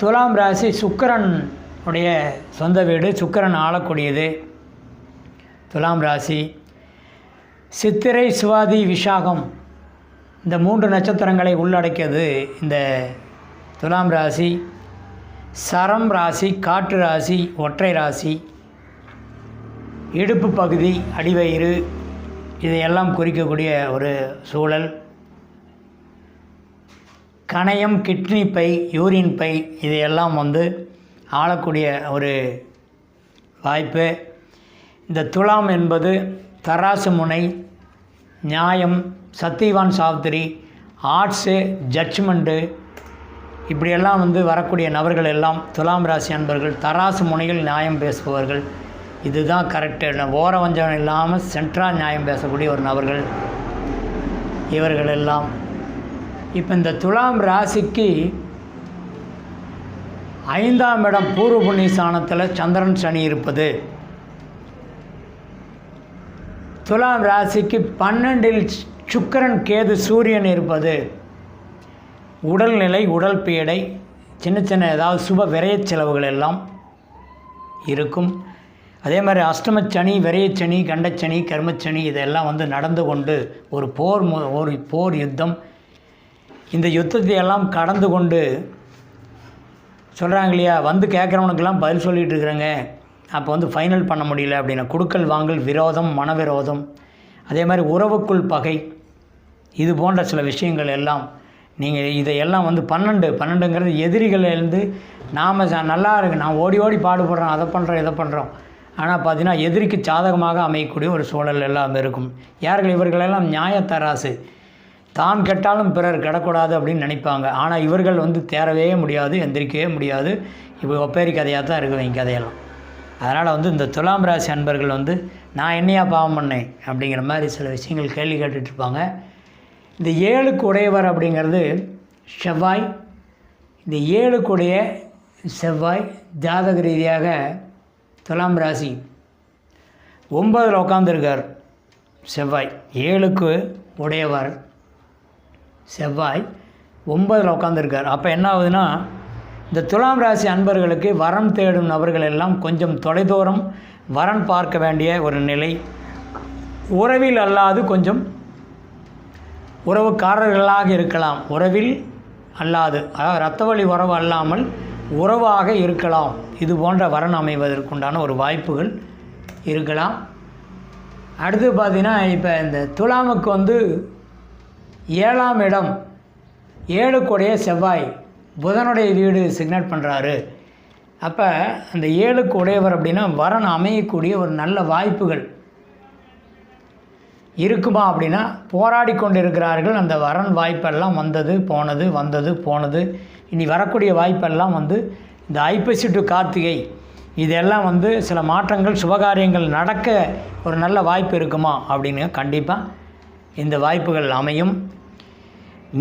துலாம் ராசி சுக்கிரன் உடைய சொந்த வீடு, சுக்கிரன் ஆளக்கூடியது. துலாம் ராசி சித்திரை, சுவாதி, விசாகம் இந்த 3 நட்சத்திரங்களை உள்ளடக்கியது இந்த துலாம் ராசி. சரம் ராசி, காற்று ராசி, ஒற்றை ராசி, இடுப்பு பகுதி, அடிவயிறு இதையெல்லாம் குறிக்கக்கூடிய ஒரு சூழல். கணையம், கிட்னி பை, யூரின் பை இதையெல்லாம் ஆளக்கூடிய ஒரு வாய்ப்பு. இந்த துலாம் என்பது தராசு முனை, நியாயம், சத்தியவான் சாவித்திரி, ஆர்ட்ஸு, ஜட்ஜ்மெண்ட்டு இப்படியெல்லாம் வரக்கூடிய நபர்கள் எல்லாம் துலாம் ராசி அன்பர்கள். தராசு முனையில் நியாயம் பேசுபவர்கள், இதுதான் கரெக்டு, ஓர வஞ்சகம் இல்லாமல் சென்ட்ராக நியாயம் பேசக்கூடிய ஒரு நபர்கள் இவர்கள் எல்லாம். இப்போ இந்த துலாம் ராசிக்கு 5ஆம் இடம் பூர்வ புண்ணிய ஸ்தானத்தில் சந்திரன், சனி இருப்பது. துலாம் ராசிக்கு 12இல் சுக்கிரன், கேது, சூரியன் இருப்பது. உடல்நிலை, உடல் பீடை, சின்ன சின்ன ஏதாவது சுப விரய செலவுகள் எல்லாம் இருக்கும். அதே மாதிரி அஷ்டமச்சனி, விரயச்சனி, கண்டச்சனி, கர்மச்சனி இதெல்லாம் நடந்து கொண்டு ஒரு போர் யுத்தம். இந்த யுத்தத்தை எல்லாம் கடந்து கொண்டு சொல்கிறாங்க இல்லையா, கேட்குறவனுக்கெல்லாம் பதில் சொல்லிகிட்டு இருக்கிறேங்க, அப்போ ஃபைனல் பண்ண முடியல அப்படின்னா குடுக்கல் வாங்கல், விரோதம், மனவிரோதம், அதே மாதிரி உறவுக்குள் பகை, இது போன்ற சில விஷயங்கள் எல்லாம் நீங்கள் இதையெல்லாம் 12ங்கிறது எதிரிகளிலேருந்து நாம் நல்லா இருக்கு, நான் ஓடி ஓடி பாடுபடுறோம், அதை பண்ணுறோம், இதை பண்ணுறோம், ஆனால் பார்த்தீங்கன்னா எதிரிக்கு சாதகமாக அமையக்கூடிய ஒரு சூழல் எல்லாம் இருக்கும். யார்கள் இவர்களெல்லாம் நியாயத்தராசு, தான் கெட்டாலும் பிறர் கெடக்கூடாது அப்படின்னு நினைப்பாங்க. ஆனால் இவர்கள் தேரவே முடியாது, எந்திரிக்கவே முடியாது. இப்போ ஒப்பேரி கதையாக தான் இருக்குவீங்க கதையெல்லாம். அதனால் இந்த துலாம் ராசி அன்பர்கள் நான் என்னையா பாவம் பண்ணேன் அப்படிங்கிற மாதிரி சில விஷயங்கள் கேள்வி கேட்டுட்ருப்பாங்க. இந்த 7க்கு உடையவர் அப்படிங்கிறது செவ்வாய். இந்த 7க்கு உடைய செவ்வாய் ஜாதக ரீதியாக துலாம் ராசி 9ல் உட்காந்துருக்கார். செவ்வாய் 7க்கு உடையவர் செவ்வாய் 9ல் உட்காந்துருக்கார். அப்போ என்ன ஆகுதுன்னா, இந்த துலாம் ராசி அன்பர்களுக்கு வரன் தேடும் நபர்கள் எல்லாம் கொஞ்சம் தொலைதூரம் வரன் பார்க்க வேண்டிய ஒரு நிலை. உறவில் அல்லாது கொஞ்சம் உறவுக்காரர்களாக இருக்கலாம். உறவில் அல்லாது, அதாவது இரத்த வழி உறவு அல்லாமல் உறவாக இருக்கலாம். இது போன்ற வரன் அமைவதற்குண்டான ஒரு வாய்ப்புகள் இருக்கலாம். அடுத்து பார்த்திங்கன்னா, இப்போ இந்த துலாமுக்கு 7ஆம் இடம் 7க்குடைய செவ்வாய் புதனுடைய வீடு சிக்னேட் பண்ணுறாரு. அப்போ அந்த 7க்கு உடையவர் அப்படின்னா வரன் அமையக்கூடிய ஒரு நல்ல வாய்ப்புகள் இருக்குமா அப்படின்னா, போராடி கொண்டு இருக்கிறார்கள். அந்த வரன் வாய்ப்பெல்லாம் வந்தது போனது, வந்தது போனது. இனி வரக்கூடிய வாய்ப்பெல்லாம் இந்த ஐப்பசி டு கார்த்திகை இதெல்லாம் சில மாற்றங்கள், சுபகாரியங்கள் நடக்க ஒரு நல்ல வாய்ப்பு இருக்குமா அப்படின்னு கண்டிப்பாக இந்த வாய்ப்புகள் அமையும்.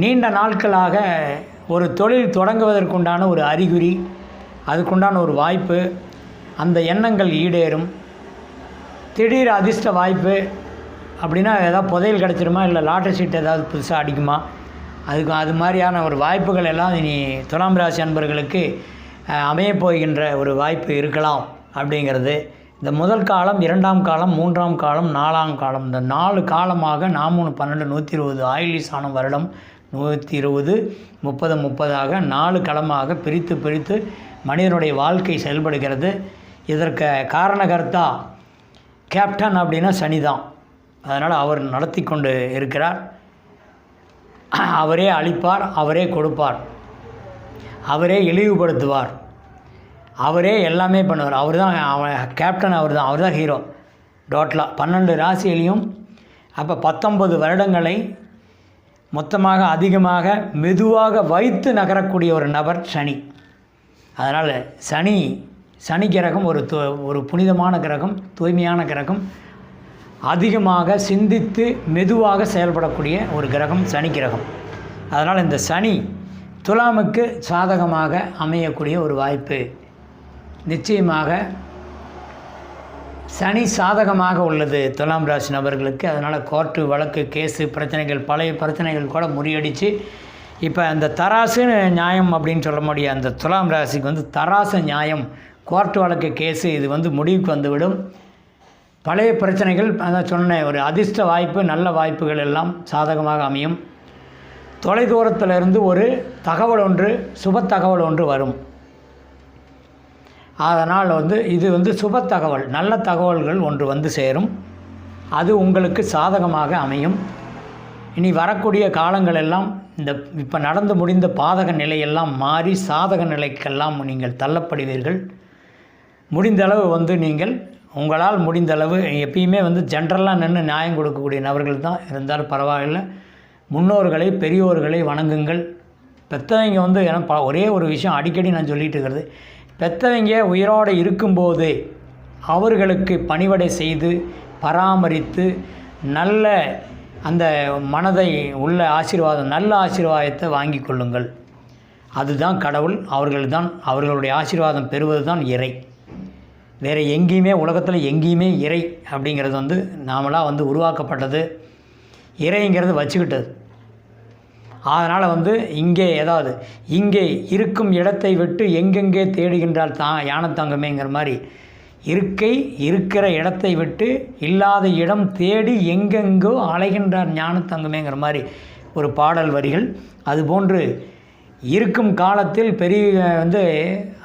நீண்ட நாட்களாக ஒரு தொழில் தொடங்குவதற்குண்டான ஒரு அறிகுறி, அதுக்குண்டான ஒரு வாய்ப்பு, அந்த எண்ணங்கள் ஈடேறும். திடீர் அதிர்ஷ்ட வாய்ப்பு அப்படின்னா ஏதாவது புதையல் கிடச்சிருமா, இல்லை லாட்டரி சீட் ஏதாவது புதுசாக அடிக்குமா, அது மாதிரியான ஒரு வாய்ப்புகள் எல்லாம் இனி துலாம் ராசி அன்பர்களுக்கு அமையப்போகின்ற ஒரு வாய்ப்பு இருக்கலாம் அப்படிங்கிறது. இந்த முதல் காலம், 2ஆம் காலம், 3ஆம் காலம், 4ஆம் காலம், இந்த 4 காலமாக 4, 12, 120 ஆயிலி சாணம் வருடம் 120, 30, 30ஆக 4 களமாக பிரித்து மனிதனுடைய வாழ்க்கை செயல்படுகிறது. இதற்கு காரணகர்த்தா கேப்டன் அப்படின்னா சனி தான். அதனால் அவர் நடத்தி கொண்டு இருக்கிறார். அவரே அளிப்பார், அவரே கொடுப்பார், அவரே இழிவுபடுத்துவார், அவரே எல்லாமே பண்ணுவார். அவர் தான் கேப்டன், அவர் தான் ஹீரோ டோட்டலாக 12 ராசியிலையும். அப்போ 19 வருடங்களை மொத்தமாக அதிகமாக மெதுவாக வைத்து நகரக்கூடிய ஒரு நபர் சனி. அதனால் சனி கிரகம் ஒரு புனிதமான கிரகம், தூய்மையான கிரகம், அதிகமாக சிந்தித்து மெதுவாக செயல்படக்கூடிய ஒரு கிரகம் சனி கிரகம். அதனால் இந்த சனி துலாமுக்கு சாதகமாக அமையக்கூடிய ஒரு வாய்ப்பு நிச்சயமாக. சனி சாதகமாக உள்ளது துலாம் ராசி நபர்களுக்கு. அதனால் கோர்ட்டு, வழக்கு, கேஸு பிரச்சனைகள், பழைய பிரச்சனைகள் கூட முறியடித்து இப்போ அந்த தராசு நியாயம் அப்படின்னு சொல்ல முடியாது. அந்த துலாம் ராசிக்கு வந்து தராசு நியாயம், கோர்ட்டு வழக்கு கேஸு இது வந்து முடிவுக்கு வந்துவிடும். பழைய பிரச்சனைகள் அதான் சொன்னேன், ஒரு அதிர்ஷ்ட வாய்ப்பு, நல்ல வாய்ப்புகள் எல்லாம் சாதகமாக அமையும். தொலைதூரத்திலிருந்து ஒரு தகவல் ஒன்று, சுப தகவல் ஒன்று வரும். அதனால் வந்து இது வந்து சுப தகவல், நல்ல தகவல்கள் ஒன்று வந்து சேரும். அது உங்களுக்கு சாதகமாக அமையும். இனி வரக்கூடிய காலங்கள் எல்லாம் இந்த இப்போ நடந்து முடிந்த பாதக நிலையெல்லாம் மாறி சாதக நிலைக்கெல்லாம் நீங்கள் தள்ளப்படுவீர்கள். முடிந்தளவு வந்து நீங்கள் உங்களால் முடிந்தளவு எப்பயுமே வந்து ஜென்ரலாக நின்று நியாயம் கொடுக்கக்கூடிய நபர்கள் தான் இருந்தாலும் பரவாயில்லை. முன்னோர்களை பெரியோர்களை வணங்குங்கள். பெற்றவங்க வந்து ஏன்னா ஒரே ஒரு விஷயம் அடிக்கடி நான் சொல்லிகிட்டு இருக்கிறது, பெற்றவங்க உயிரோடு இருக்கும்போது அவர்களுக்கு பணிவிடை செய்து பராமரித்து நல்ல அந்த மனதை உள்ள ஆசீர்வாதம், நல்ல ஆசீர்வாதத்தை வாங்கி கொள்ளுங்கள். அதுதான் கடவுள். அவர்களுடைய ஆசீர்வாதம் பெறுவது தான் இறை. வேறு எங்கேயுமே உலகத்தில் எங்கேயுமே இறை அப்படிங்கிறது வந்து நாமளாக வந்து உருவாக்கப்பட்டது, இறைங்கிறது வச்சுக்கிட்டது. அதனால் வந்து இங்கே இருக்கும் இடத்தை விட்டு எங்கெங்கே தேடுகின்றால் யானை தங்கமேங்கிற மாதிரி இருக்கிற இடத்தை விட்டு இல்லாத இடம் தேடி எங்கெங்கோ அலைகின்றார் ஞான தங்கமேங்கிற மாதிரி ஒரு பாடல் வரிகள். அதுபோன்று இருக்கும் காலத்தில் பெரிய வந்து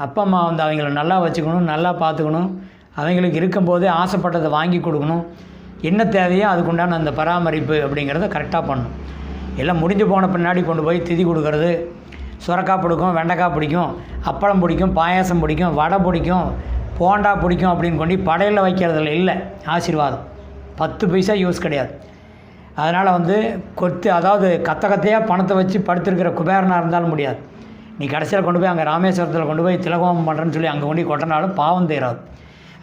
அப்பா அம்மா வந்து அவங்கள நல்லா வச்சுக்கணும், நல்லா பார்த்துக்கணும். அவங்களுக்கு இருக்கும்போதே ஆசைப்பட்டதை வாங்கி கொடுக்கணும். என்ன தேவையோ அதுக்குண்டான அந்த பராமரிப்பு அப்படிங்கிறத கரெக்டாக பண்ணணும். எல்லாம் முடிஞ்சு போன பின்னாடி கொண்டு போய் திதி கொடுக்கறது, சுரக்காய் பிடிக்கும், வெண்டைக்காய் பிடிக்கும், அப்பளம் பிடிக்கும், பாயாசம் பிடிக்கும், வடை பிடிக்கும், போண்டா பிடிக்கும் அப்படின்னு கொண்டு படையில் வைக்கிறதுல இல்லை ஆசீர்வாதம். 10 பைசா யூஸ் கிடையாது. அதனால் வந்து அதாவது கத்தையாக பணத்தை வச்சு படுத்திருக்கிற குபேரனாக இருந்தாலும் முடியாது. நீ கடைசியில் கொண்டு போய் அங்கே ராமேஸ்வரத்தில் கொண்டு போய் திலகோமம் பண்ணுறேன்னு சொல்லி அங்கே கொண்டு கொட்டினாலும் பாவம் தேராது.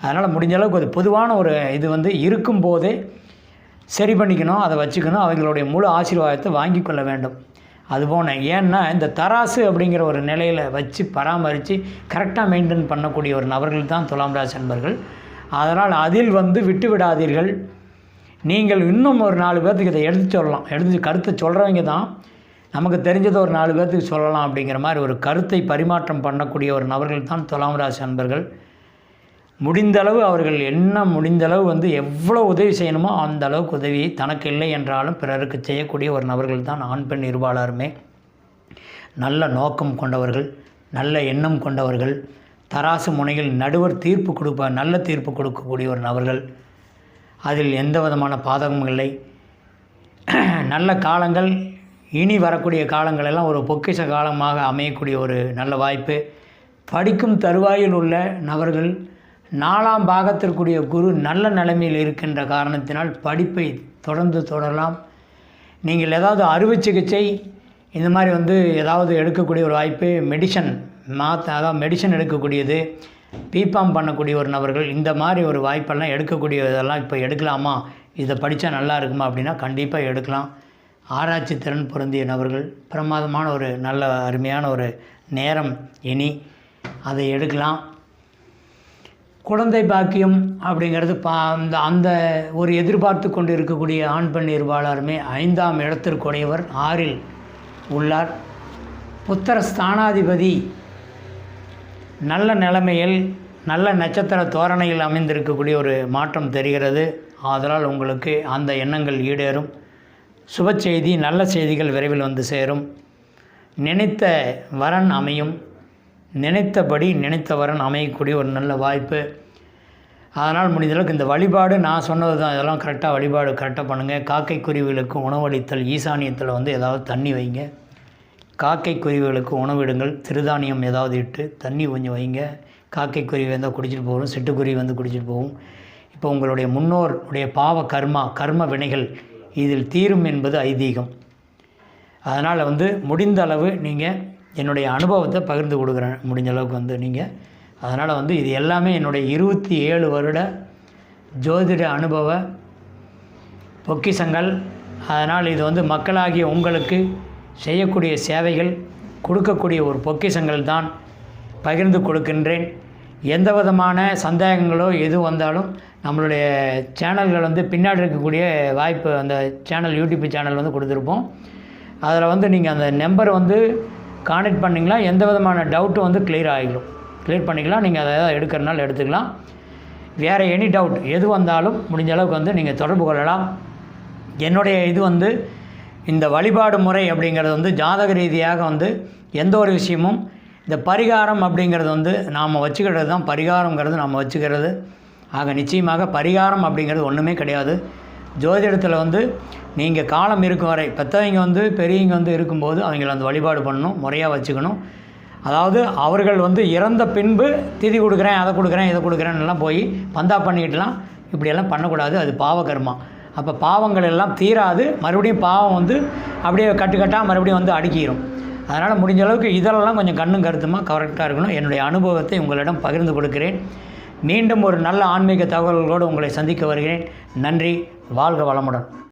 அதனால் முடிஞ்ச அளவுக்கு அது பொதுவான ஒரு இது வந்து இருக்கும்போதே சரி பண்ணிக்கணும், அதை வச்சுக்கணும். அவங்களுடைய முழு ஆசீர்வாதத்தை வாங்கி கொள்ள வேண்டும். அதுபோன ஏன்னா இந்த தராசு அப்படிங்கிற ஒரு நிலையில் வச்சு பராமரித்து கரெக்டாக மெயின்டைன் பண்ணக்கூடிய ஒரு நபர்கள் தான் துலாம் ராசி நண்பர்கள். அதனால் அதில் வந்து விட்டு விடாதீர்கள். நீங்கள் இன்னும் ஒரு 4 பேர்த்துக்கு இதை எடுத்து சொல்லலாம். கருத்தை சொல்கிறவங்க தான் நமக்கு தெரிஞ்சதை ஒரு 4 பேர்த்துக்கு சொல்லலாம் அப்படிங்கிற மாதிரி ஒரு கருத்தை பரிமாற்றம் பண்ணக்கூடிய ஒரு நபர்கள் தான் துலாம் ராசி நண்பர்கள். முடிந்தளவு அவர்கள் முடிந்தளவு வந்து எவ்வளோ உதவி செய்யணுமோ அந்த அளவுக்கு உதவியை தனக்கு இல்லை என்றாலும் பிறருக்கு செய்யக்கூடிய ஒரு நபர்கள் தான் ஆண் பெண் இருபாலருமே. நல்ல நோக்கம் கொண்டவர்கள், நல்ல எண்ணம் கொண்டவர்கள், தராசு முனையில் நடுவர் நல்ல தீர்ப்பு கொடுக்கக்கூடிய ஒரு நபர்கள். அதில் எந்த விதமான பாதகமும் இல்லை. நல்ல காலங்கள், இனி வரக்கூடிய காலங்களெல்லாம் ஒரு பொக்கிஷ காலமாக அமையக்கூடிய ஒரு நல்ல வாய்ப்பு. படிக்கும் தருவாயில் உள்ள நபர்கள் 4ஆம் பாகத்திற்குரிய குரு நல்ல நிலைமையில் இருக்கின்ற காரணத்தினால் படிப்பை தொடரலாம். நீங்கள் ஏதாவது அறுவை சிகிச்சை இந்த மாதிரி வந்து ஏதாவது எடுக்கக்கூடிய ஒரு வாய்ப்பு, மெடிசன் எடுக்கக்கூடியது, பிபாம் பண்ணக்கூடிய ஒரு நபர்கள் இந்த மாதிரி ஒரு வாய்ப்பெல்லாம் எடுக்கக்கூடியதெல்லாம் இப்போ எடுக்கலாமா, இதை படித்தா நல்லா இருக்குமா அப்படின்னா கண்டிப்பாக எடுக்கலாம். ஆராய்ச்சி திறன் பொருந்திய நபர்கள், பிரமாதமான ஒரு நல்ல அருமையான ஒரு நேரம் இனி அதை எடுக்கலாம். குழந்தை பாக்கியம் அப்படிங்கிறது அந்த ஒரு எதிர்பார்த்து கொண்டு இருக்கக்கூடிய ஆண் பெண் இருபாலருமே 5ஆம் இடத்திற்குடையவர் 6இல் உள்ளார். புத்திர ஸ்தானாதிபதி நல்ல நிலைமையில் நல்ல நட்சத்திர தோரணையில் அமைந்திருக்கக்கூடிய ஒரு மாற்றம் தெரிகிறது. அதனால் உங்களுக்கு அந்த எண்ணங்கள் ஈடேறும். சுப செய்தி, நல்ல செய்திகள் விரைவில் வந்து சேரும். நினைத்த வரன் அமையும். நினைத்தபடி நினைத்த வரன் அமையக்கூடிய ஒரு நல்ல வாய்ப்பு. அதனால் முடிந்தளவுக்கு இந்த வழிபாடு நான் சொன்னது தான், இதெல்லாம் கரெக்டாக வழிபாடு கரெக்டாக பண்ணுங்கள். காக்கை குருவிகளுக்கு உணவளித்தல், ஈசானியத்தில் வந்து ஏதாவது தண்ணி வைங்க. காக்கை குருவிகளுக்கு உணவிடுங்கள். சிறுதானியம் ஏதாவது இட்டு தண்ணி கொஞ்சம் வைங்க. காக்கை குருவி வந்தால் குடிச்சிட்டு போகும், சிட்டுக்குருவி வந்து குடிச்சிட்டு போகும். இப்போ உங்களுடைய முன்னோருடைய பாவ கர்ம வினைகள் இதில் தீரும் என்பது ஐதீகம். அதனால் வந்து முடிந்த அளவு நீங்கள் என்னுடைய அனுபவத்தை பகிர்ந்து கொடுக்குறேன், முடிஞ்ச அளவுக்கு வந்து நீங்கள். அதனால் வந்து இது எல்லாமே என்னுடைய 27 வருட ஜோதிட அனுபவ பொக்கிஷங்கள். அதனால் இது வந்து மக்களாகிய உங்களுக்கு செய்யக்கூடிய சேவைகள், கொடுக்கக்கூடிய ஒரு பொக்கிஷங்கள் தான் பகிர்ந்து கொடுக்கின்றேன். எந்த விதமான சந்தேகங்களோ எது வந்தாலும் நம்மளுடைய சேனல்கள் வந்து பின்னாடி இருக்கக்கூடிய வாய்ப்பு, அந்த சேனல் யூடியூப் சேனல் வந்து கொடுத்துருப்போம். அதில் வந்து நீங்கள் அந்த நம்பர் வந்து கான்டெக்ட் பண்ணிங்களா எந்த விதமான டவுட்டும் வந்து கிளியர் பண்ணிக்கலாம். நீங்கள் அதை ஏதாவது எடுக்கிறனால எடுத்துக்கலாம். வேறு எனி டவுட் எது வந்தாலும் முடிஞ்ச அளவுக்கு வந்து நீங்கள் தொடர்பு கொள்ளலாம். என்னுடைய இது வந்து இந்த வழிபாடு முறை அப்படிங்கிறது வந்து ஜாதக ரீதியாக வந்து எந்த ஒரு விஷயமும் இந்த பரிகாரம் அப்படிங்கிறது வந்து நாம் வச்சுக்கிறது தான். பரிகாரங்கிறது நாம் வச்சுக்கிறது. ஆக நிச்சயமாக பரிகாரம் அப்படிங்கிறது ஒன்றுமே கிடையாது. ஜோதிடத்தில் வந்து நீங்கள் காலம் இருக்கும் வரை பெற்றவங்க வந்து பெரியவங்க வந்து இருக்கும்போது அவங்கள அந்த வழிபாடு பண்ணணும், முறையாக வச்சுக்கணும். அதாவது அவர்கள் வந்து இறந்த பின்பு திதி கொடுக்குறேன், அதை கொடுக்குறேன், இதை கொடுக்குறேன்னெல்லாம் போய் பந்தா பண்ணிக்கிட்டுலாம் இப்படியெல்லாம் பண்ணக்கூடாது. அது பாவகர்மா. அப்போ பாவங்கள் எல்லாம் தீராது. மறுபடியும் பாவம் வந்து அப்படியே கட்டுக்கட்டாக மறுபடியும் வந்து அடுக்கிடும். அதனால் முடிஞ்ச அளவுக்கு இதெல்லாம் கொஞ்சம் கண்ணும் கருத்துமாக கரெக்டாக இருக்கணும். என்னுடைய அனுபவத்தை உங்களிடம் பகிர்ந்து கொடுக்கிறேன். மீண்டும் ஒரு நல்ல ஆன்மீக தகவல்களோடு உங்களை சந்திக்க வருகிறேன். நன்றி. வாழ்க வளமுடன்.